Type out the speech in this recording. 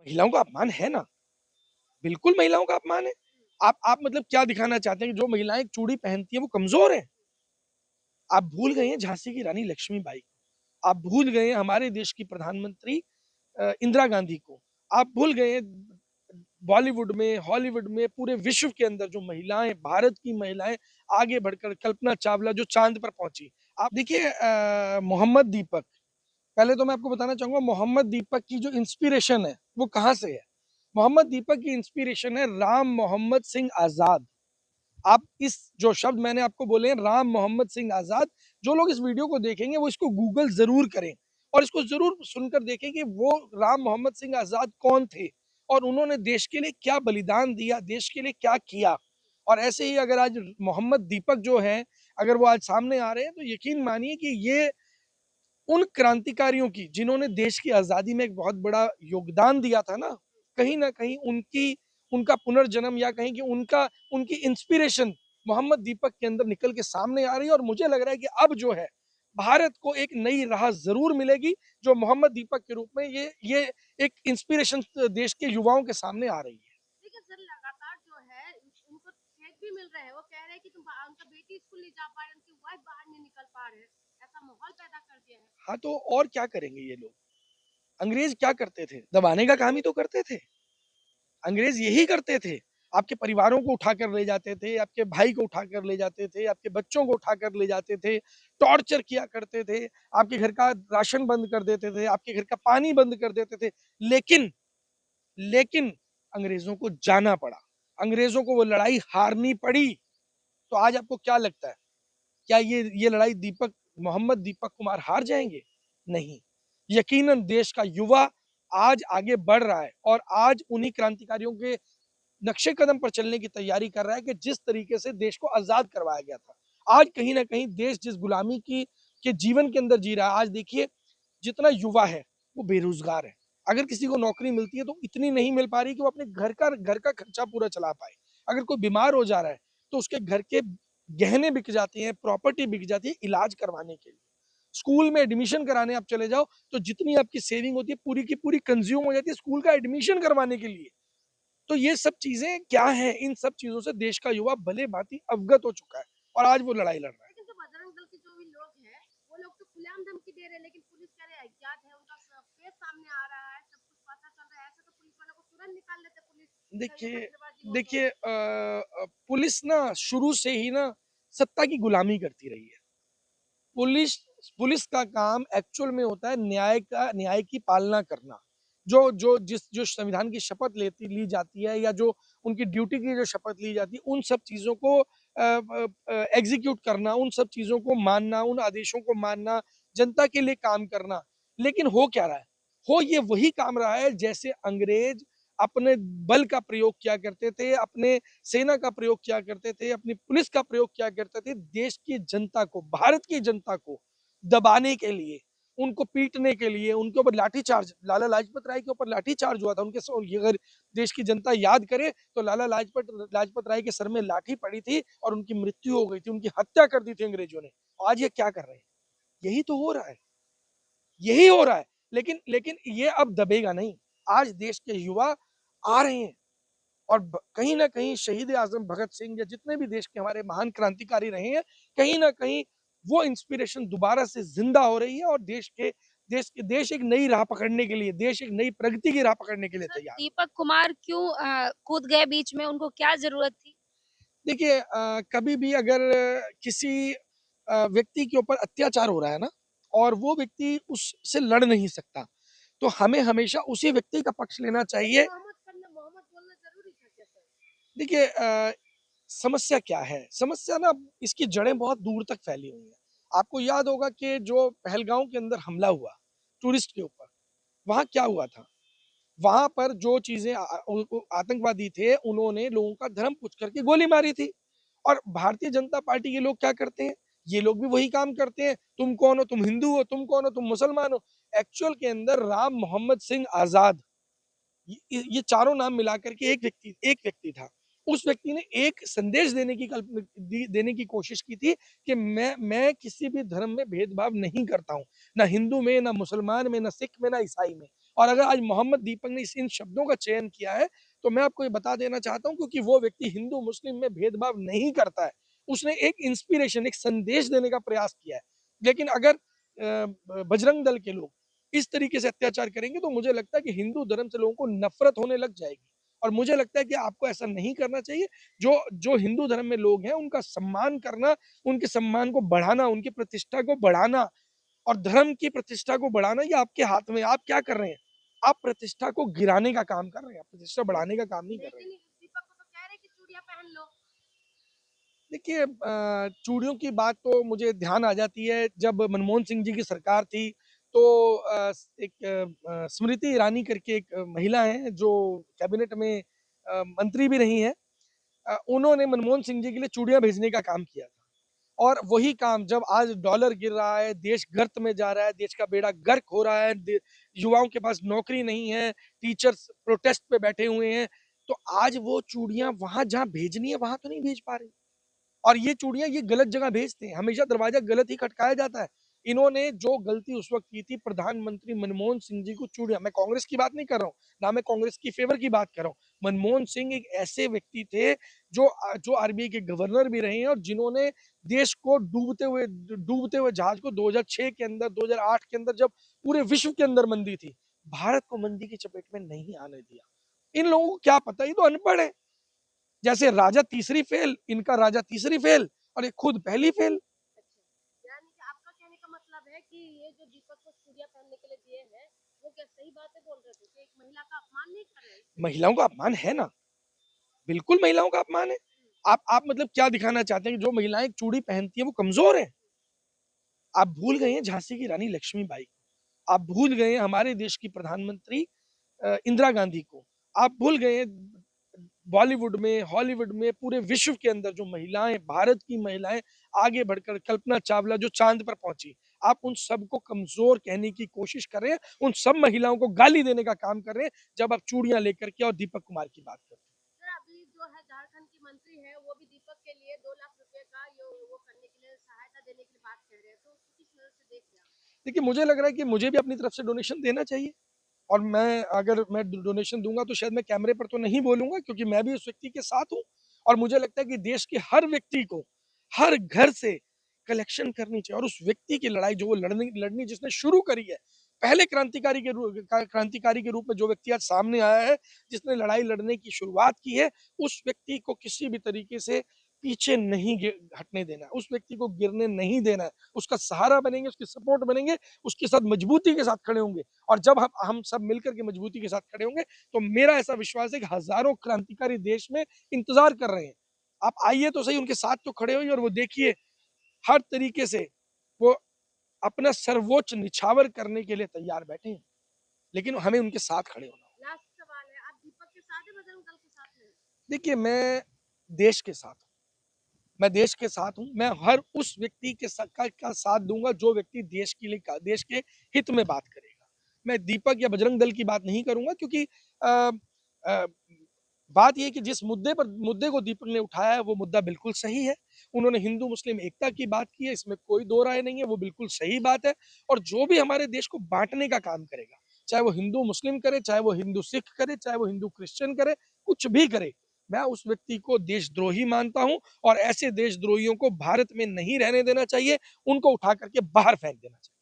महिलाओं का अपमान है ना, बिल्कुल महिलाओं का अपमान है। आप मतलब क्या दिखाना चाहते हैं कि जो महिलाएँ चूड़ी पहनती हैं वो कमज़ोर हैं? आप भूल गए हैं झांसी की रानी लक्ष्मीबाई को, आप भूल गए हैं हमारे देश की प्रधानमंत्री इंदिरा गांधी को, आप भूल गए हैं बॉलीवुड में, हॉलीवुड में, पूरे विश्व के अंदर जो महिलाएँ, भारत की महिलाएँ आगे बढ़कर कल्पना चावला जो चाँद पर पहुँची। आप देखिए मोहम्मद दीपक, पहले तो मैं आपको बताना चाहूँगा मोहम्मद दीपक की जो इंस्पिरेशन है, वो कहाँ से है? मोहम्मद दीपक की इंस्पिरेशन है राम मोहम्मद सिंह आज़ाद। आप इस जो शब्द मैंने आपको बोले हैं राम मोहम्मद सिंह आज़ाद, जो लोग इस वीडियो को देखेंगे वो इसको गूगल ज़रूर करें और इसको ज़रूर सुनकर देखें कि वो राम मोहम्मद सिंह आज़ाद कौन थे और उन्होंने देश के लिए क्या बलिदान दिया, देश के लिए क्या किया। और ऐसे ही अगर आज मोहम्मद दीपक जो हैं, अगर वो आज सामने आ रहे हैं, तो यकीन मानिए कि ये उन क्रांतिकारियों की जिन्होंने देश की आज़ादी में एक बहुत बड़ा योगदान दिया था ना, कहीं न कहीं उनका पुनर्जन्म या कहें कि उनकी इंस्पिरेशन मोहम्मद दीपक के अंदर निकल के सामने आ रही है और मुझे लग रहा है कि अब जो है, भारत को एक नई राह ज़रूर मिलेगी, जो मोहम्मद दीपक के रूप में ये एक इंस्पिरेशन देश के युवाओं के सामने आ रही है। देखिए सर लगातार जो है उनको चेक भी मिल रहे हैं, वो कह रहे हैं कि उनका बेटी स्कूल नहीं जा पा रही, उनकी वाइफ बाहर नहीं निकल पा रहे हैं, ऐसा माहौल पैदा कर दिया है। हाँ, तो और क्या करेंगे ये लोग? अंग्रेज़ क्या करते थे? दबाने का काम ही तो करते थे। अंग्रेज यही करते थे। आपके परिवारों को उठाकर ले जाते थे, आपके भाई को उठाकर ले जाते थे, आपके बच्चों को उठाकर ले जाते थे, टॉर्चर किया करते थे, आपके घर का राशन बंद कर देते थे, आपके घर का पानी बंद कर देते थे। लेकिन लेकिन अंग्रेज़ों को जाना पड़ा। अंग्रेज़ों को वो लड़ाई हारनी पड़ी। तो आज आपको क्या लगता है? क्या ये लड़ाई मोहम्मद दीपक कुमार हार जाएँगे? नहीं। यकीनन देश का युवा आज आगे बढ़ रहा है और आज उन्हीं क्रांतिकारियों के नक्शे कदम पर चलने की तैयारी कर रहा है कि जिस तरीके से देश को आज़ाद करवाया गया था। आज कहीं न कहीं देश जिस गुलामी की के जीवन के अंदर जी रहा है, आज देखिए जितना युवा है, वो बेरोज़गार है। अगर किसी को नौकरी मिलती है तो इतनी नहीं मिल पा रही कि वो अपने घर का खर्चा पूरा चला पाए। अगर कोई बीमार हो जा रहा है, तो उसके घर के गहने बिक जाते हैं, प्रॉपर्टी बिक जाती है इलाज करवाने के लिए। स्कूल में एडमिशन कराने आप चले जाओ, तो जितनी आपकी सेविंग होती है पूरी की पूरी कंज़्यूम हो जाती है स्कूल का एडमिशन करवाने के लिए। तो ये सब चीज़ें क्या हैं? इन सब चीज़ों से देश का युवा भली-भाँति अवगत हो चुका है और आज वो लड़ाई लड़ रहा है। लेकिन जो बजरंग दल के जो भी लोग हैं, वो लोग तो खुलेआम धमकी दे रहे हैं, लेकिन पुलिस कह रहे हैं अज्ञात है, उनका फेस सामने आ रहा है, सब कुछ पता चल रहा है, ऐसे तो पुलिस वालों को तुरंत निकाल लेते पुलिस, अगर ये देखिए पत्थरबाजी हो तो। देखिए पुलिस ना शुरू से ही ना सत्ता की गुलामी करती रही है। पुलिस पुलिस का काम एक्चुअल में होता है न्याय की पालना करना। जो संविधान की शपथ ली जाती है या जो उनकी ड्यूटी की जो शपथ ली जाती है, उन सब चीज़ों को एग्ज़ीक्यूट करना, उन सब चीज़ों को मानना, उन आदेशों को मानना, जनता के लिए काम करना। लेकिन हो क्या रहा है? हो ये वही काम रहा है जैसे अंग्रेज़ अपने बल का प्रयोग किया करते थे, अपने सेना का प्रयोग किया करते थे, अपनी पुलिस का प्रयोग किया करते थे, देश की जनता को, भारत की जनता को दबाने के लिए, उनको पीटने के लिए, उनके ऊपर लाठीचार्ज लाला लाजपत राय के ऊपर लाठीचार्ज हुआ था। उनके स ये अगर देश की जनता याद करे तो लाला लाजपत लाजपत राय के सर में लाठी पड़ी थी और उनकी मृत्यु हो गई थी, उनकी हत्या कर दी थी अंग्रेजों ने। आज ये क्या कर रहे हैं? यही तो हो रहा है, यही हो रहा है। लेकिन लेकिन ये अब दबेगा नहीं। आज देश के युवा आ रहे हैं। और कहीं न कहीं शहीद आज़म भगत सिंह या जितने भी देश के हमारे महान क्रांतिकारी रहे हैं, कहीं न कहीं वो इंस्पिरेशन दोबारा से ज़िंदा हो रही है और देश एक नई राह पकड़ने के लिए, देश एक नई प्रगति की राह पकड़ने के लिए सर तैयार है। दीपक कुमार क्यों कूद गए बीच में, उनको क्या ज़रूरत थी? देखिए कभी भी अगर किसी व्यक्ति के ऊपर अत्याचार हो रहा है ना और वो व्यक्ति उससे लड़ नहीं सकता, तो हमें हमेशा उसी व्यक्ति का पक्ष लेना चाहिए। मोहम्मद बोलना ज़रूरी था क्या सर? देखिए समस्या क्या है? समस्या ना इसकी जड़ें बहुत दूर तक फैली हुई हैं। आपको याद होगा कि जो पहलगाँव के अंदर हमला हुआ, टूरिस्ट के ऊपर, वहाँ क्या हुआ था? वहाँ पर जो चीज़ें आतंकवादी थे, उन्होंने लोगों का धर्म पुछ करके गोली मारी थी और भारतीय जनता पार्टी के लोग क्या करते हैं? ये लोग भी वही काम करते हैं। तुम कौन हो? तुम हिंदू हो, तुम कौन हो? तुम मुसलमान हो। एक्चुअल के अंदर राम मोहम्मद सिंह आज़ाद ये चारों नाम मिलाकर के एक व्यक्ति था। उस व्यक्ति ने एक संदेश देने की कोशिश की थी कि मैं किसी भी धर्म में भेदभाव नहीं करता हूँ। ना हिंदू में, ना मुसलमान में, ना सिख में, ना ईसाई में। और अगर आज मोहम्मद दीपक ने इन शब्दों का चयन किया है, तो मैं आपको ये बता देना चाहता हूँ, क्योंकि वो व्यक्ति हिंदू मुस्लिम में भेदभाव नहीं करता है। उसने एक इंस्पिरेशन, एक संदेश देने का प्रयास किया है। लेकिन अगर बजरंग दल के लोग इस तरीके से अत्याचार करेंगे, तो मुझे लगता है कि हिंदू धर्म से लोगों को नफरत होने लग जाएगी। और मुझे लगता है कि आपको ऐसा नहीं करना चाहिए। जो जो हिंदू धर्म में लोग हैं, उनका सम्मान करना, उनके सम्मान को बढ़ाना, उनकी प्रतिष्ठा को बढ़ाना और धर्म की प्रतिष्ठा को बढ़ाना, ये आपके हाथ में है। आप क्या कर रहे हैं? आप प्रतिष्ठा को गिराने का काम कर रहे हैं, आप प्रतिष्ठा बढ़ाने का काम नहीं कर रहे हैं। लेकिन दीपक को तो कह रहे कि चूड़ियां पहन लो। देखिए, चूड़ियों की बात तो मुझे ध्यान आ जाती है, जब मनमोहन सिंह जी की सरकार थी, तो स्मृति ईरानी करके एक महिला हैं, जो कैबिनेट में मंत्री भी रही हैं। उन्होंने मनमोहन सिंह जी के लिए चूड़ियाँ भेजने का काम किया था। और वही काम जब आज डॉलर गिर रहा है, देश गर्त में जा रहा है, देश का बेड़ा गर्क हो रहा है, युवाओं के पास नौकरी नहीं है, टीचर्स प्रोटेस्ट पे बैठे हुए हैं, तो आज वो चूड़ियाँ वहाँ जहाँ भेजनी है, वहाँ तो नहीं भेज पा रही। और ये चूड़ियाँ ये गलत जगह भेजते हैं, हमेशा दरवाजा गलत ही खटकाया जाता है। इन्होंने जो गलती उस वक़्त की थी, प्रधानमंत्री मनमोहन सिंह जी को चूड़ियाँ, मैं कांग्रेस की बात नहीं कर रहा हूँ, ना मैं कांग्रेस की फ़ेवर की बात कर रहा हूँ। मनमोहन सिंह एक ऐसे व्यक्ति थे, जो आरबीआई के गवर्नर भी रहे हैं, और जिन्होंने देश को डूबते हुए जहाज को 2006 के अंदर, 2008 के अंदर, जब पूरे विश्व के अंदर मंदी थी, भारत को मंदी की चपेट में नहीं आने दिया। इन लोगों को क्या पता, ये तो अनपढ़ है। जैसे राजा तीसरी फेल, इनका राजा तीसरी फेल, और ये खुद पहली फेल। अच्छा, यानी कि आपका कहने का मतलब है कि ये जो दीपक को चूड़ियां पहनने के लिए दिए हैं, वो क्या सही बातें बोल रहे थे कि एक महिला का अपमान नहीं कर रहे हैं? महिलाओं का अपमान है ना, बिल्कुल महिलाओं का अपमान है। आप मतलब क्या दिखाना चाहते हैं कि जो महिलाएं एक चूड़ी पहनती हैं वो कमजोर है? आप भूल गए हैं झांसी की रानी लक्ष्मीबाई को, आप भूल गए हैं हमारे देश की प्रधानमंत्री इंदिरा गांधी को, आप भूल गए हैं बॉलीवुड में, हॉलीवुड में, पूरे विश्व के अंदर जो महिलाएं, भारत की महिलाएं आगे बढ़कर, कल्पना चावला जो चांद पर पहुंची, आप उन सबको कमजोर कहने की कोशिश कर रहे हैं, उन सब महिलाओं को गाली देने का काम कर रहे हैं, जब आप चूड़ियां लेकर के और दीपक कुमार की बात करते हैं। सर, अभी जो है झारखंड की मंत्री है, वो भी दीपक के लिए 2 लाख रुपए का वो करने के लिए, सहायता देने की बात कह रहे हैं, तो उसको किस नजर से देख रहे हैं आप? देखिए, मुझे लग रहा है कि मुझे भी अपनी तरफ से डोनेशन देना चाहिए। और अगर मैं डोनेशन दूंगा, तो शायद मैं कैमरे पर तो नहीं बोलूंगा, क्योंकि मैं भी उस व्यक्ति के साथ हूँ। और मुझे लगता है कि देश के हर व्यक्ति को, हर घर से कलेक्शन करनी चाहिए, और उस व्यक्ति की लड़ाई जो वो लड़नी लड़नी जिसने शुरू करी है, पहले क्रांतिकारी के रूप में जो व्यक्ति आज सामने आया है, जिसने लड़ाई लड़ने की शुरुआत की है, उस व्यक्ति को किसी भी तरीके से पीछे नहीं हटने देना है, उस व्यक्ति को गिरने नहीं देना है। उसका सहारा बनेंगे, उसकी सपोर्ट बनेंगे, उसके साथ मजबूती के साथ खड़े होंगे। और जब हम सब मिलकर के मजबूती के साथ खड़े होंगे, तो मेरा ऐसा विश्वास है कि हजारों क्रांतिकारी देश में इंतजार कर रहे हैं। आप आइए तो सही, उनके साथ तो खड़े होइए, और वो देखिए हर तरीके से वो अपना सर्वोच्च निछावर करने के लिए तैयार बैठे हैं, लेकिन हमें उनके साथ खड़े होना होगा। लास्ट सवाल है, आप दीपक के साथ है, बजरंग दल के साथ में? देखिए, मैं देश के साथ हूँ, मैं देश के साथ हूँ, मैं हर उस व्यक्ति के का साथ दूंगा, जो व्यक्ति देश के लिए, देश के हित में बात करेगा। मैं दीपक या बजरंग दल की बात नहीं करूंगा, क्योंकि अ, अ, बात ये है कि जिस मुद्दे को दीपक ने उठाया है, वो मुद्दा बिल्कुल सही है। उन्होंने हिंदू मुस्लिम एकता की बात की है, इसमें कोई दो राय नहीं है, वो बिल्कुल सही बात है। और जो भी हमारे देश को बांटने का काम करेगा, चाहे वो हिंदू मुस्लिम करे, चाहे वो हिंदू सिख करे, चाहे वो हिंदू क्रिश्चियन करे, कुछ भी करे, मैं उस व्यक्ति को देशद्रोही मानता हूं। और ऐसे देशद्रोहियों को भारत में नहीं रहने देना चाहिए, उनको उठा करके बाहर फेंक देना चाहिए।